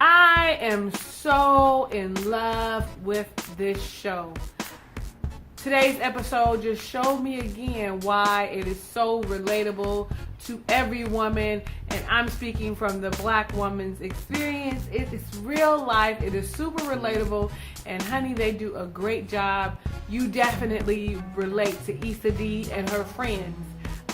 I am so in love with this show. Today's episode just showed me again why it is so relatable to every woman, and I'm speaking from the black woman's experience. It is real life. It is super relatable, and honey, they do a great job. You definitely relate to Issa D and her friends.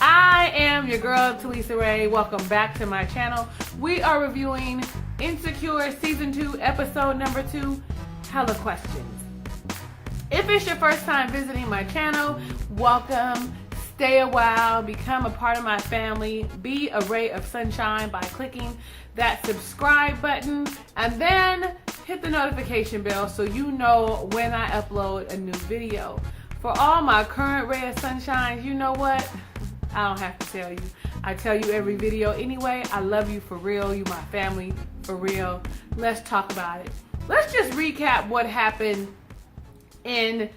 I am your girl, Talisa Rae. Welcome back to my channel. We are reviewing Insecure Season 2, Episode number 2, Hella Questions. If it's your first time visiting my channel, welcome. Stay a while, become a part of my family, be a ray of sunshine by clicking that subscribe button, and then hit the notification bell so you know when I upload a new video. For all my current ray of sunshines, you know what? I don't have to tell you. I tell you every video anyway. I love you for real. You my family for real. Let's talk about it. Let's just recap what happened in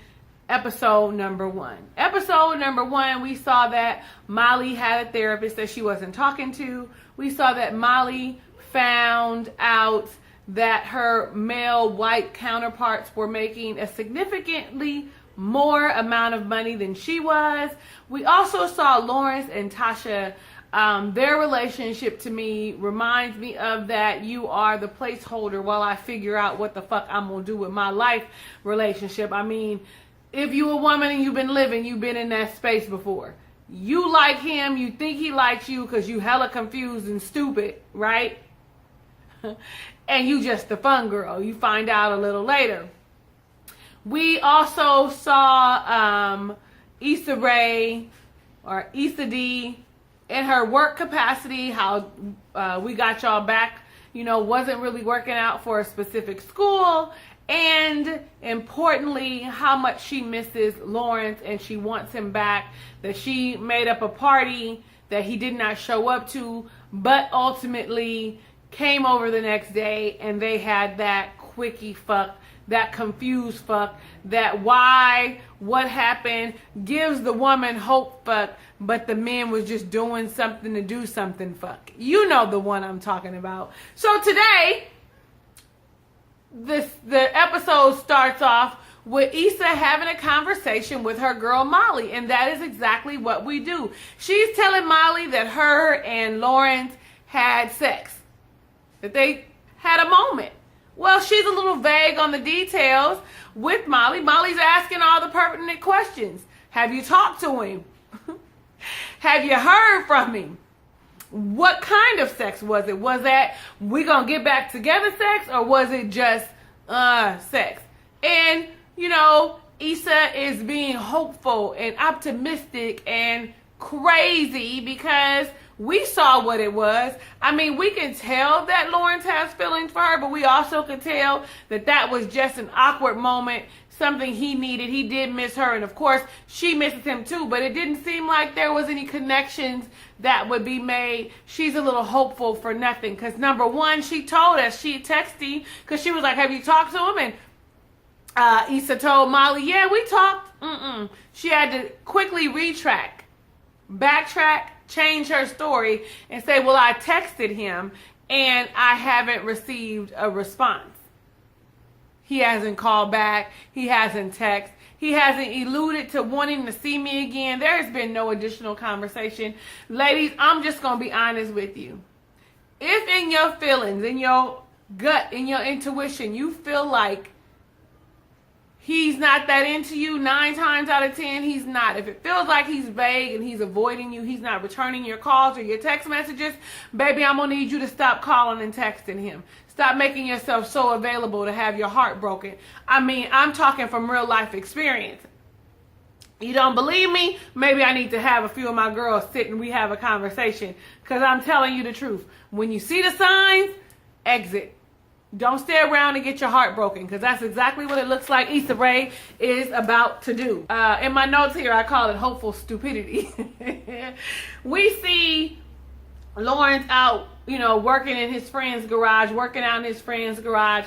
episode number 1. Episode number 1, we saw that Molly had a therapist that she wasn't talking to. We saw that Molly found out that her male white counterparts were making a significantly more amount of money than she was. We also saw Lawrence and Tasha. Their relationship to me reminds me of that you are the placeholder while I figure out what the fuck I'm gonna do with my life relationship. I mean, if you a woman and you've been in that space before. You like him, you think he likes you because you hella confused and stupid, right? And you just the fun girl. You find out a little later. We also saw Issa Rae or Issa D in her work capacity, how we got y'all back, wasn't really working out for a specific school, and importantly, how much she misses Lawrence and she wants him back, that she made up a party that he did not show up to, but ultimately came over the next day and they had that quickie fuck, that confused fuck, that why, what happened, gives the woman hope fuck, but the man was just doing something to do something fuck. You know the one I'm talking about. So today, the episode starts off with Issa having a conversation with her girl Molly, and that is exactly what we do. She's telling Molly that her and Lawrence had sex, that they had a moment. Well, she's a little vague on the details with Molly. Molly's asking all the pertinent questions. Have you talked to him? Have you heard from him? What kind of sex was it? Was that we gonna get back together sex, or was it just sex? And, Issa is being hopeful and optimistic and crazy because we saw what it was. I mean, we can tell that Lawrence has feelings for her, but we also can tell that that was just an awkward moment, something he needed. He did miss her, and of course, she misses him too, but it didn't seem like there was any connections that would be made. She's a little hopeful for nothing, because number one, she told us, she texted, because she was like, have you talked to him? And Issa told Molly, yeah, we talked. She had to quickly backtrack, change her story and say, well, I texted him and I haven't received a response. He hasn't called back. He hasn't texted. He hasn't alluded to wanting to see me again. There has been no additional conversation. Ladies, I'm just going to be honest with you. If in your feelings, in your gut, in your intuition, you feel like he's not that into you, 9 times out of 10, he's not. If it feels like he's vague and he's avoiding you, he's not returning your calls or your text messages, baby, I'm going to need you to stop calling and texting him. Stop making yourself so available to have your heart broken. I mean, I'm talking from real life experience. You don't believe me? Maybe I need to have a few of my girls sit and we have a conversation, because I'm telling you the truth. When you see the signs, exit. Don't stay around and get your heart broken, because that's exactly what it looks like Issa Rae is about to do. In my notes here, I call it hopeful stupidity. We see Lawrence out, working in his friend's garage,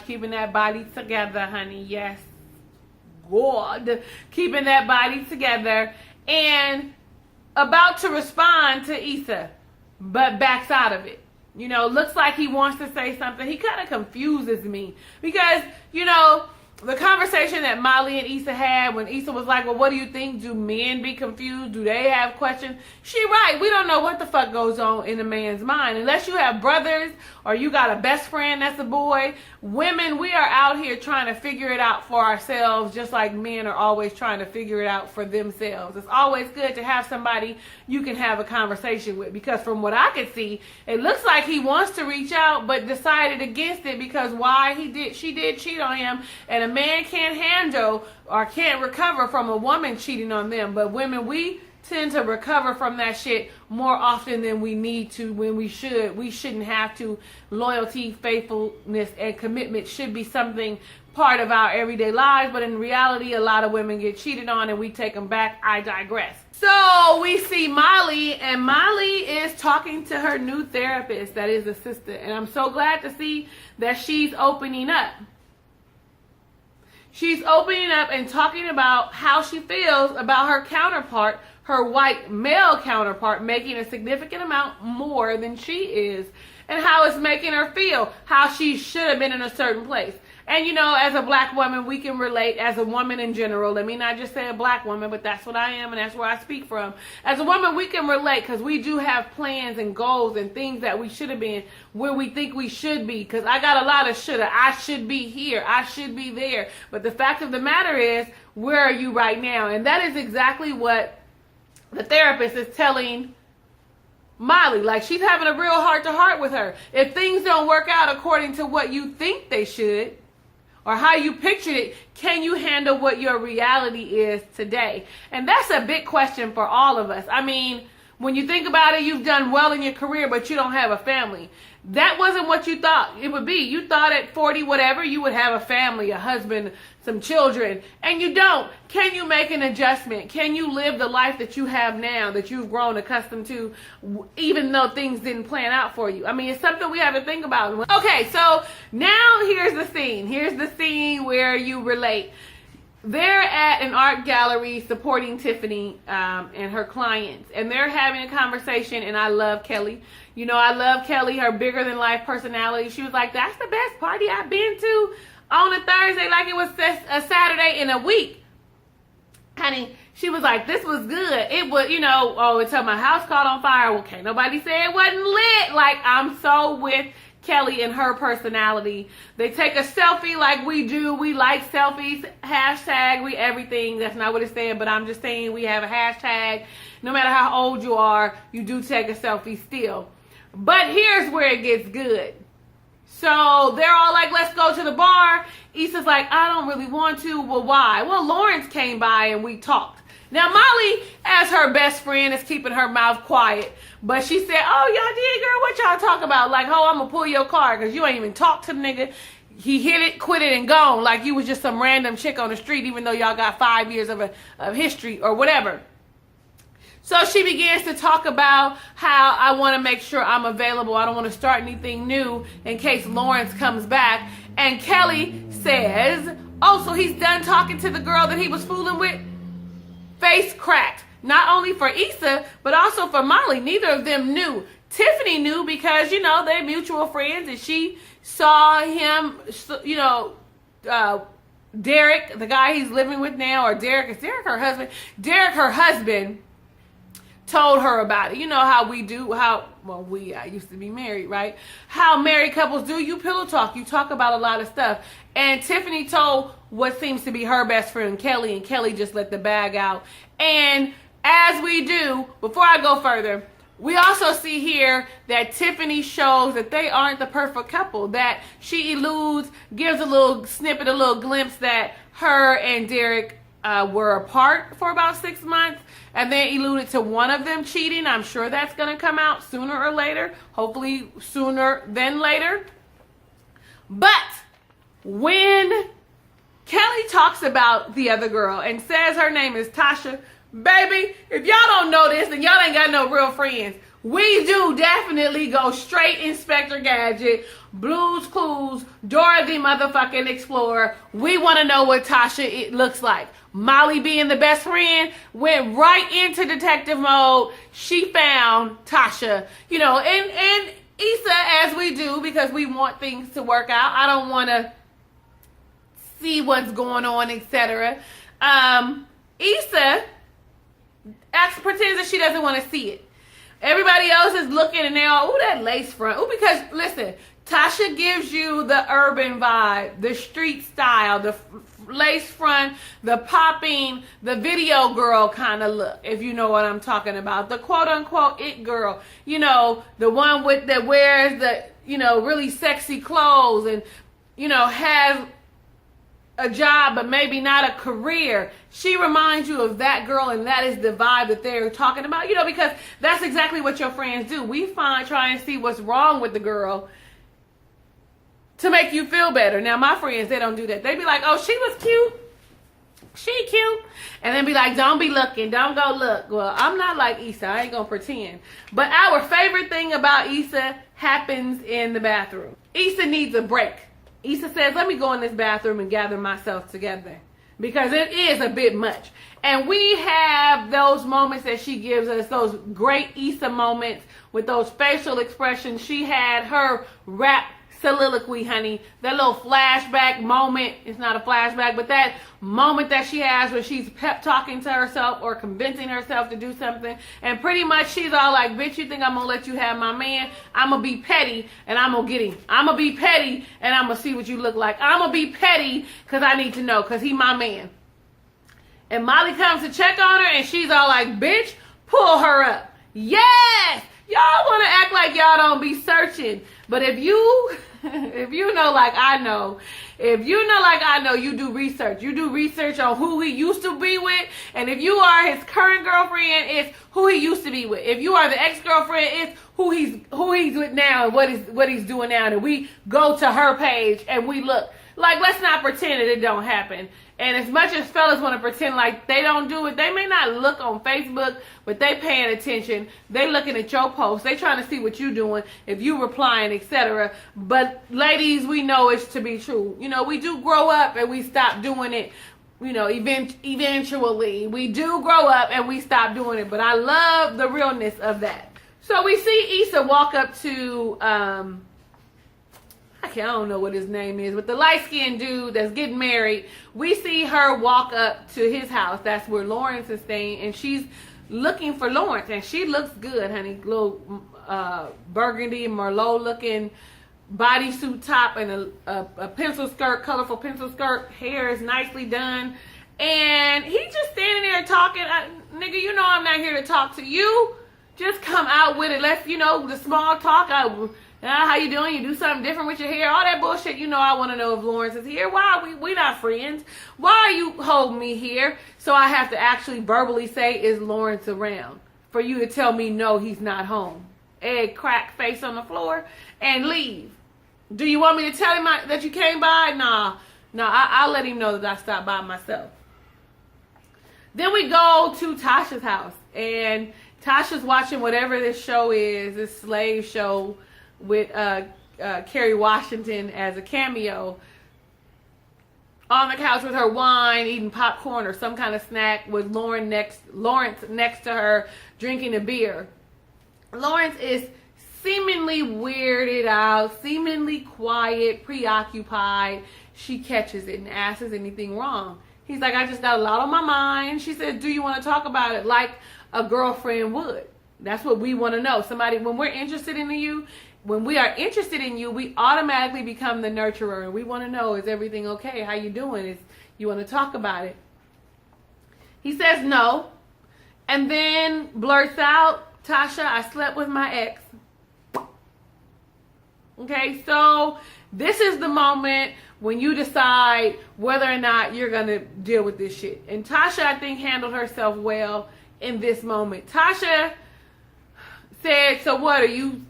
keeping that body together, honey. Yes. God. Keeping that body together. And about to respond to Issa, but backs out of it. You know, looks like he wants to say something. He kind of confuses me because, the conversation that Molly and Issa had when Issa was like, well, what do you think? Do men be confused? Do they have questions? She right. We don't know what the fuck goes on in a man's mind. Unless you have brothers or you got a best friend that's a boy. Women, we are out here trying to figure it out for ourselves, just like men are always trying to figure it out for themselves. It's always good to have somebody you can have a conversation with, because from what I could see, it looks like he wants to reach out but decided against it because she did cheat on him, and a man can't handle or can't recover from a woman cheating on them. But women, we tend to recover from that shit more often than we need to, when we should. We shouldn't have to. Loyalty, faithfulness, and commitment should be something part of our everyday lives, but in reality, a lot of women get cheated on and we take them back. I digress. So we see Molly, and Molly is talking to her new therapist that is a sister, and I'm so glad to see that she's opening up. She's opening up and talking about how she feels about her counterpart, her white male counterpart, making a significant amount more than she is, and how it's making her feel, how she should have been in a certain place. And as a black woman, we can relate, as a woman in general. Let me not just say a black woman, but that's what I am and that's where I speak from. As a woman, we can relate because we do have plans and goals and things that we should have been where we think we should be. Because I got a lot of shoulda. I should be here. I should be there. But the fact of the matter is, where are you right now? And that is exactly what the therapist is telling Molly. Like, she's having a real heart-to-heart with her. If things don't work out according to what you think they should, or how you pictured it, can you handle what your reality is today? And that's a big question for all of us. I mean, when you think about it, you've done well in your career, but you don't have a family. That wasn't what you thought it would be. You thought at 40, whatever, you would have a family, a husband, some children, and you don't. Can you make an adjustment? Can you live the life that you have now, that you've grown accustomed to, even though things didn't plan out for you? I mean, it's something we have to think about. Okay, so now here's the scene. Here's the scene where you relate. They're at an art gallery supporting Tiffany and her clients, and they're having a conversation, and I love Kelly. I love Kelly, her bigger than life personality. She was like, that's the best party I've been to on a Thursday, like it was a Saturday in a week. Honey, she was like, this was good. It was, until my house caught on fire. Well, can't nobody say it wasn't lit. Like, I'm so with Kelly and her personality. They take a selfie like we do. We like selfies. Hashtag, we everything. That's not what it said, but I'm just saying we have a hashtag. No matter how old you are, you do take a selfie still. But here's where it gets good. So they're all like, let's go to the bar. Issa's like, I don't really want to. Well, why? Well, Lawrence came by and we talked. Now, Molly, as her best friend, is keeping her mouth quiet. But she said, oh, y'all did, girl? What y'all talk about? Like, oh, I'm going to pull your car because you ain't even talk to the nigga. He hit it, quit it, and gone. Like you was just some random chick on the street, even though y'all got 5 years of history or whatever. So she begins to talk about how I want to make sure I'm available. I don't want to start anything new in case Lawrence comes back. And Kelly says, oh, so he's done talking to the girl that he was fooling with? Face cracked. Not only for Issa, but also for Molly. Neither of them knew. Tiffany knew because, they're mutual friends, and she saw him, Derek, the guy he's living with now, or Derek, is Derek her husband? Derek, her husband, told her about it. You know how we do, I used to be married, right? How married couples do, you pillow talk. You talk about a lot of stuff. And Tiffany told what seems to be her best friend, Kelly, and Kelly just let the bag out. And as we do, before I go further, we also see here that Tiffany shows that they aren't the perfect couple, that she gives a little snippet, a little glimpse that her and Derek were apart for about 6 months, and then alluded to one of them cheating. I'm sure that's going to come out sooner or later, hopefully sooner than later. But when Kelly talks about the other girl and says her name is Tasha, baby, if y'all don't know this, then y'all ain't got no real friends. We do definitely go straight Inspector Gadget, Blue's Clues, Dora the motherfucking Explorer. We want to know what Tasha it looks like. Molly, being the best friend, went right into detective mode. She found Tasha, and Issa, as we do, because we want things to work out. I don't want to see what's going on, etc. Issa pretends that she doesn't want to see it. Everybody else is looking and they're all, ooh, that lace front. Ooh, because, listen, Tasha gives you the urban vibe, the street style, the lace front, the popping, the video girl kind of look, if you know what I'm talking about. The quote-unquote it girl. You know, the one that wears the, you know, really sexy clothes and, you know, has a job but maybe not a career. She reminds you of that girl, and that is the vibe that they're talking about, you know, because that's exactly what your friends do. We try and see what's wrong with the girl to make you feel better. Now, my friends, they don't do that. They be like, oh, she was cute. She cute. And then be like, don't be looking. Don't go look. Well, I'm not like Issa. I ain't going to pretend. But our favorite thing about Issa happens in the bathroom. Issa needs a break. Issa says, let me go in this bathroom and gather myself together, because it is a bit much. And we have those moments that she gives us, those great Issa moments with those facial expressions. She had her rap soliloquy, honey. That little flashback moment. It's not a flashback, but that moment that she has where she's pep talking to herself or convincing herself to do something. And pretty much she's all like, bitch, you think I'm going to let you have my man? I'm going to be petty and I'm going to get him. I'm going to be petty and I'm going to see what you look like. I'm going to be petty because I need to know, because he my man. And Molly comes to check on her and she's all like, bitch, pull her up. Yes! Y'all want to act like y'all don't be searching. But if you know like I know, you do research. You do research on who he used to be with. And if you are his current girlfriend, it's who he used to be with. If you are the ex-girlfriend, it's who he's with now and what he's doing now. And we go to her page and we look. Like, let's not pretend that it don't happen. And as much as fellas want to pretend like they don't do it, they may not look on Facebook, but they paying attention. They looking at your posts. They trying to see what you doing, if you replying, etc. But ladies, we know it's to be true. You know, we do grow up and we stop doing it. You know, eventually we do grow up and we stop doing it. But I love the realness of that. So we see Issa walk up to I don't know what his name is, but the light-skinned dude that's getting married. We see her walk up to his house. That's where Lawrence is staying, and she's looking for Lawrence, and she looks good, honey. Little burgundy, Merlot-looking bodysuit top and a pencil skirt, colorful pencil skirt. Hair is nicely done, and he's just standing there talking. Nigga, you know I'm not here to talk to you. Just come out with it. Let's, you know, the small talk. How you doing? You do something different with your hair? All that bullshit. You know, I want to know if Lawrence is here. Why are we not friends? Why are you holding me here? So I have to actually verbally say, is Lawrence around? For you to tell me, no, he's not home. Egg crack face on the floor and leave. Do you want me to tell him that you came by? Nah, I'll let him know that I stopped by myself. Then we go to Tasha's house. And Tasha's watching whatever this show is, this slave show, with Kerry Washington as a cameo, on the couch with her wine, eating popcorn or some kind of snack, with Lawrence next to her drinking a beer. Lawrence is seemingly weirded out, seemingly quiet, preoccupied. She catches it and asks, is anything wrong? He's like, I just got a lot on my mind. She said, do you want to talk about it like a girlfriend would? That's what we want to know. Somebody, when we're interested in you, when we are interested in you, we automatically become the nurturer. And we want to know, is everything okay? How you doing? You want to talk about it? He says no. And then blurts out, Tasha, I slept with my ex. Okay, so this is the moment when you decide whether or not you're going to deal with this shit. And Tasha, I think, handled herself well in this moment. Tasha said, so what, are you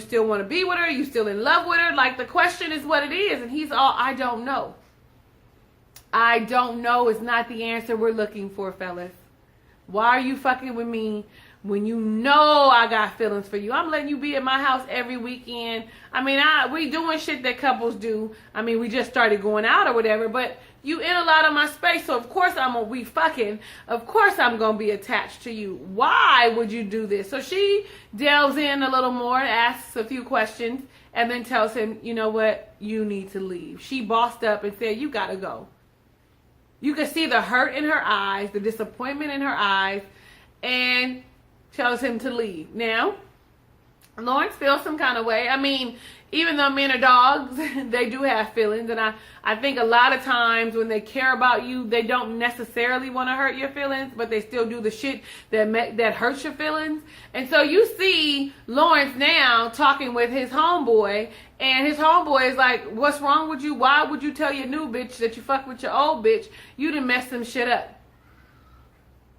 still want to be with her? You still in love with her? Like, the question is what it is. And he's all, I don't know. I don't know is not the answer we're looking for, fellas. Why are you fucking with me when you know I got feelings for you. I'm letting you be at my house every weekend. I mean, we doing shit that couples do. I mean, we just started going out or whatever, but you in a lot of my space, so of course we fucking. Of course I'm gonna be attached to you. Why would you do this? So she delves in a little more, asks a few questions, and then tells him, you know what, you need to leave. She bossed up and said, you gotta go. You could see the hurt in her eyes, the disappointment in her eyes, and tells him to leave. Now, Lawrence feels some kind of way. I mean, even though men are dogs, they do have feelings. And I think a lot of times when they care about you, they don't necessarily want to hurt your feelings, but they still do the shit that hurts your feelings. And so you see Lawrence now talking with his homeboy, and his homeboy is like, what's wrong with you? Why would you tell your new bitch that you fuck with your old bitch? You done messed some shit up.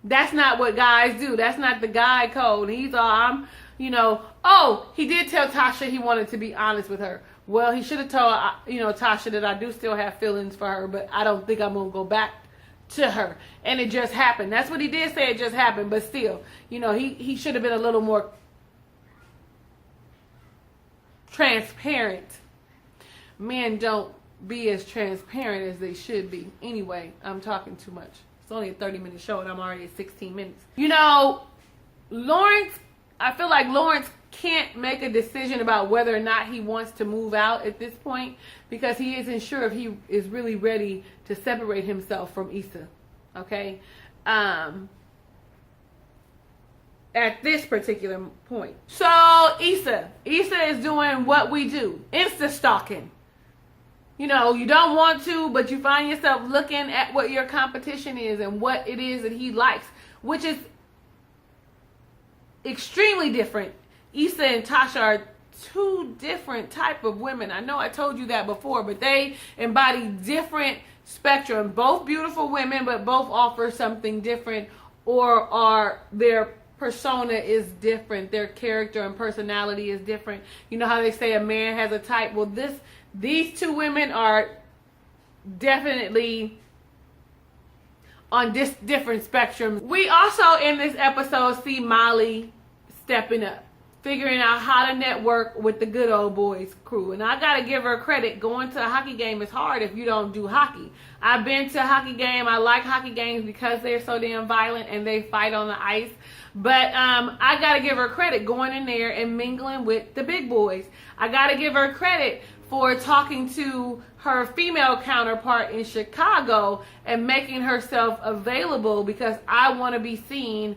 That's not what guys do. That's not the guy code. He's all, he did tell Tasha he wanted to be honest with her. Well, he should have told, Tasha that I do still have feelings for her, but I don't think I'm going to go back to her. And it just happened. That's what he did say, it just happened. But still, he should have been a little more transparent. Men don't be as transparent as they should be. Anyway, I'm talking too much. It's only a 30-minute show and I'm already at 16 minutes. Lawrence, I feel like Lawrence can't make a decision about whether or not he wants to move out at this point because he isn't sure if he is really ready to separate himself from Issa. Okay? At this particular point. So, Issa is doing what we do. Insta stalking. You don't want to, but you find yourself looking at what your competition is and what it is that he likes, which is extremely different. Issa and Tasha are two different type of women. I know I told you that before, but they embody different spectrum. Both beautiful women, but both offer something different, or their persona is different. Their character and personality is different. You know how they say a man has a type? Well, these two women are definitely on different spectrums. We also in this episode see Molly stepping up, figuring out how to network with the good old boys crew. And I gotta give her credit. Going to a hockey game is hard if you don't do hockey. I've been to a hockey game. I like hockey games because they're so damn violent and they fight on the ice. But I gotta give her credit going in there and mingling with the big boys. I gotta give her credit for talking to her female counterpart in Chicago and making herself available because I want to be seen.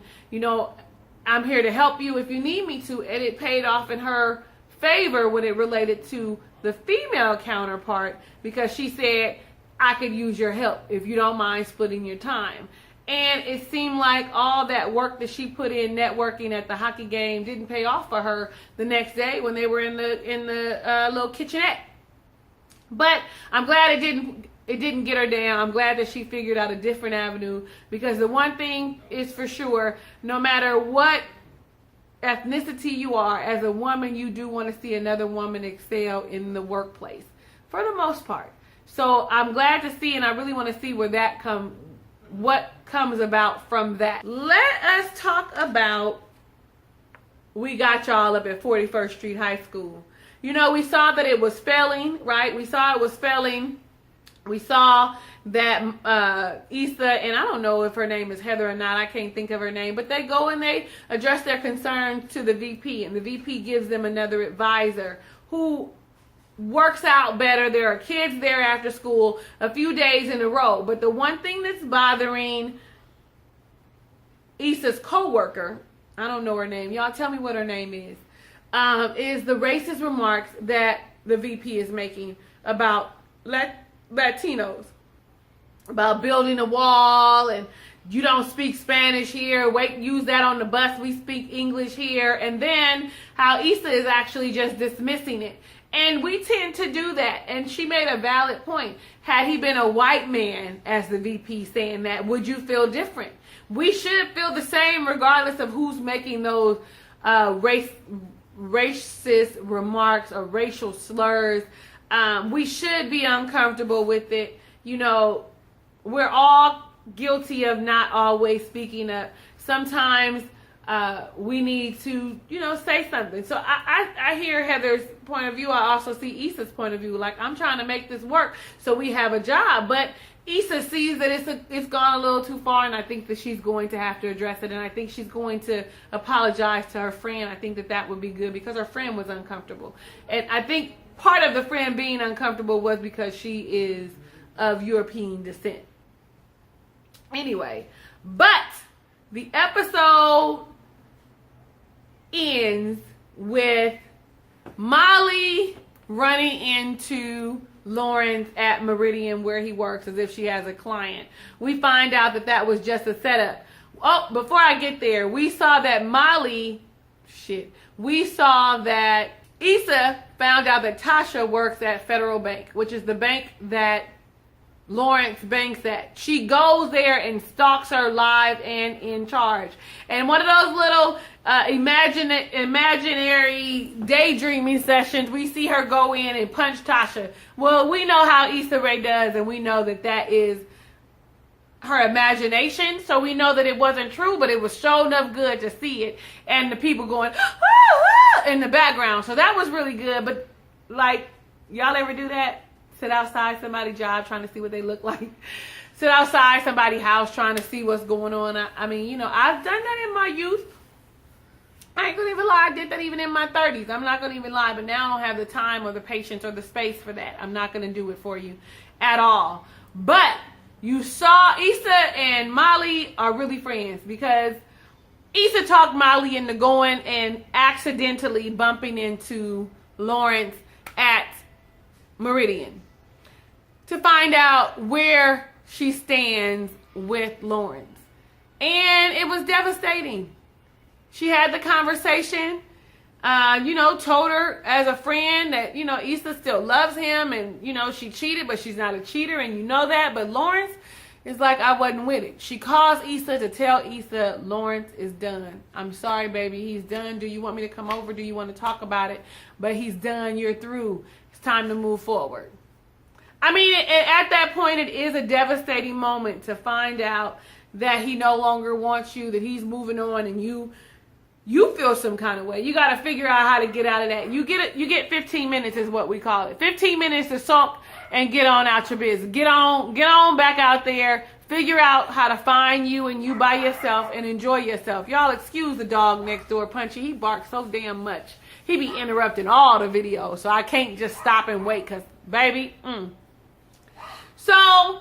I'm here to help you if you need me to. And it paid off in her favor when it related to the female counterpart because she said, I could use your help if you don't mind splitting your time. And it seemed like all that work that she put in networking at the hockey game didn't pay off for her the next day when they were in the little kitchenette. But I'm glad it didn't get her down. I'm glad that she figured out a different avenue, because the one thing is for sure, no matter what ethnicity you are, as a woman, you do want to see another woman excel in the workplace for the most part. So I'm glad to see, and I really want to see what comes about from that. Let us talk about We Got Y'all up at 41st Street High School. We saw that it was failing, right? We saw it was failing. We saw that Issa, and I don't know if her name is Heather or not, I can't think of her name, but they go and they address their concerns to the VP, and the VP gives them another advisor who works out better. There are kids there after school a few days in a row. But the one thing that's bothering Issa's co-worker, I don't know her name, y'all tell me what her name is the racist remarks that the VP is making about Latinos, about building a wall and you don't speak Spanish here, use that on the bus, we speak English here, and then how Issa is actually just dismissing it. And we tend to do that. And she made a valid point. Had he been a white man, as the VP saying that, would you feel different? We should feel the same regardless of who's making those racist remarks or racial slurs. We should be uncomfortable with it. We're all guilty of not always speaking up. Sometimes we need to, say something. So I hear Heather's point of view. I also see Issa's point of view. Like, I'm trying to make this work so we have a job. But Issa sees that it's gone a little too far, and I think that she's going to have to address it. And I think she's going to apologize to her friend. I think that would be good because her friend was uncomfortable. And I think part of the friend being uncomfortable was because she is of European descent. Anyway, but the episode ends with Molly running into Lawrence at Meridian where he works as if she has a client. We find out that was just a setup. Oh, before I get there, we saw that Issa found out that Tasha works at Federal Bank, which is the bank that Lawrence banks at. She goes there and stalks her live and in charge. And one of those little imaginary daydreaming sessions, we see her go in and punch Tasha. Well, we know how Issa Rae does, and we know that is her imagination. So we know that it wasn't true, but it was sure enough good to see it. And the people going, ah, ah, in the background. So that was really good. But, like, y'all ever do that? Sit outside somebody's job trying to see what they look like. Sit outside somebody's house trying to see what's going on. I mean, I've done that in my youth. I ain't gonna even lie. I did that even in my 30s. I'm not gonna even lie. But now I don't have the time or the patience or the space for that. I'm not gonna do it for you at all. But you saw Issa and Molly are really friends because Issa talked Molly into going and accidentally bumping into Lawrence at Meridian to find out where she stands with Lawrence. And it was devastating. She had the conversation, told her as a friend that, Issa still loves him and, she cheated, but she's not a cheater and you know that. But Lawrence is like, I wasn't with it. She calls Issa to tell Issa Lawrence is done. I'm sorry, baby. He's done. Do you want me to come over? Do you want to talk about it? But he's done. You're through. It's time to move forward. I mean, at that point, it is a devastating moment to find out that he no longer wants you, that he's moving on, and you feel some kind of way. You got to figure out how to get out of that. You get 15 minutes is what we call it. 15 minutes to sulk and get on out your business. Get on back out there. Figure out how to find you and you by yourself and enjoy yourself. Y'all excuse the dog next door, Punchy. He barks so damn much. He be interrupting all the videos, so I can't just stop and wait because, baby, So,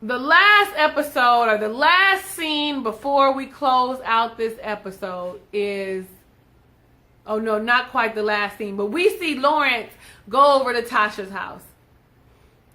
the last episode or the last scene before we close out this episode is, oh no, not quite the last scene, but we see Lawrence go over to Tasha's house,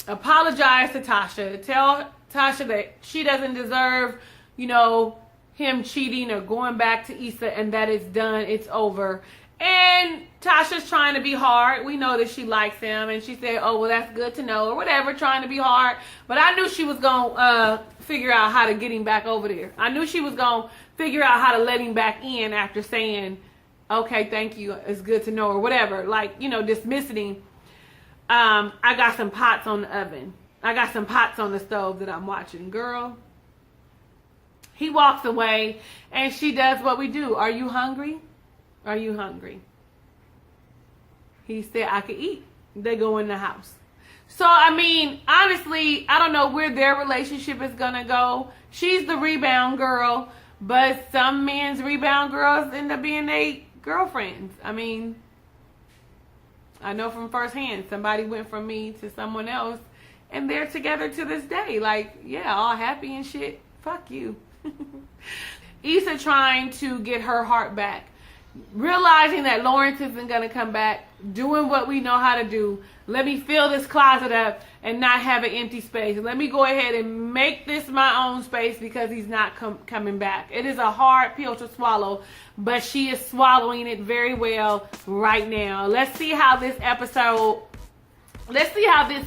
apologize to Tasha, tell Tasha that she doesn't deserve, him cheating or going back to Issa and that it's done, it's over. And Tasha's trying to be hard. We know that she likes him. And she said, oh, well, that's good to know. Or whatever, trying to be hard. But I knew she was going to figure out how to get him back over there. I knew she was going to figure out how to let him back in after saying, okay, thank you. It's good to know. Or whatever. Like, dismissing him. I got some pots on the oven. I got some pots on the stove that I'm watching. Girl. He walks away. And she does what we do. Are you hungry? Are you hungry? He said, I could eat. They go in the house. So, I mean, honestly, I don't know where their relationship is going to go. She's the rebound girl, but some men's rebound girls end up being their girlfriends. I mean, I know from firsthand, somebody went from me to someone else, and they're together to this day. Like, yeah, all happy and shit. Fuck you. Issa trying to get her heart back. Realizing that Lawrence isn't going to come back, doing what we know how to do. Let me fill this closet up and not have an empty space. Let me go ahead and make this my own space because he's not coming back. It is a hard pill to swallow, but she is swallowing it very well right now. Let's see how this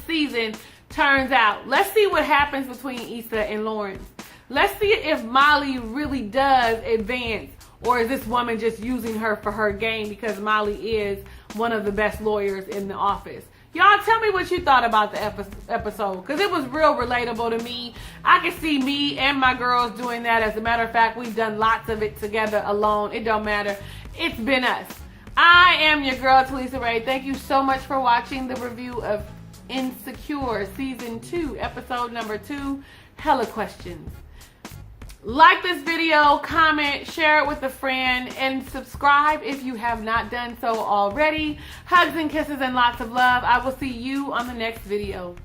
season turns out. Let's see what happens between Issa and Lawrence. Let's see if Molly really does advance. Or is this woman just using her for her game because Molly is one of the best lawyers in the office? Y'all tell me what you thought about the episode, because it was real relatable to me. I can see me and my girls doing that. As a matter of fact, we've done lots of it together alone. It don't matter. It's been us. I am your girl, Talisa Rae. Thank you so much for watching the review of Insecure Season 2, Episode number 2, Hella Questions. Like this video, comment, share it with a friend, and subscribe if you have not done so already. Hugs and kisses and lots of love. I will see you on the next video.